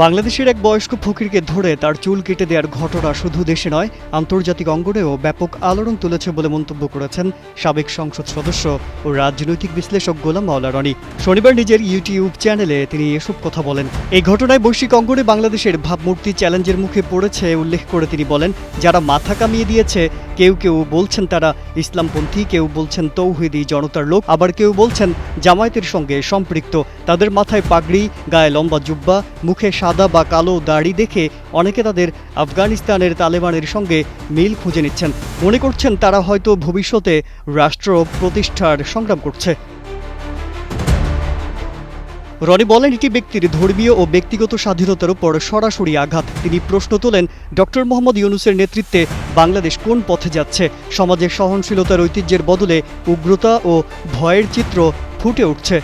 বাংলাদেশের এক বয়স্ক ফকিরকে ধরে তার চুল কেটে দেওয়ার ঘটনা শুধু দেশে নয়, আন্তর্জাতিক অঙ্গনেও ব্যাপক আলোড়ন তুলেছে বলে মন্তব্য করেছেন সাবেক সংসদ সদস্য ও রাজনৈতিক বিশ্লেষক গোলাম মাওলা রনি। শনিবার নিজের ইউটিউব চ্যানেলে তিনি এসব কথা বলেন। এই ঘটনায় বৈশ্বিক অঙ্গনে বাংলাদেশের ভাবমূর্তি চ্যালেঞ্জের মুখে পড়েছে উল্লেখ করে তিনি বলেন, যারা মাথা কামিয়ে দিয়েছে, কেউ কেউ বলছেন তারা ইসলামপন্থী, কেউ বলছেন তৌহিদি জনতার লোক, আবার কেউ বলছেন জামায়াতের সঙ্গে সম্পৃক্ত। তাদের মাথায় পাগড়ি, গায়ে লম্বা জুব্বা, মুখে সাদা বা কালো দাড়ি দেখে অনেকে তাদের আফগানিস্তানের তালেবানের সঙ্গে মিল খুঁজে নিচ্ছেন। মনে করছেন তারা হয়তো ভবিষ্যতে রাষ্ট্র প্রতিষ্ঠার সংগ্রাম করছে। রনি বলেন, এটি ব্যক্তির ধর্মীয় ও ব্যক্তিগত স্বাধীনতার উপর সরাসরি আঘাত। তিনি প্রশ্ন তোলেন, ডক্টর মোহাম্মদ ইউনূসের নেতৃত্বে বাংলাদেশ কোন পথে যাচ্ছে? সমাজে সহনশীলতার ঐতিহ্যের বদলে উগ্রতা ও ভয়ের চিত্র ফুটে উঠছে।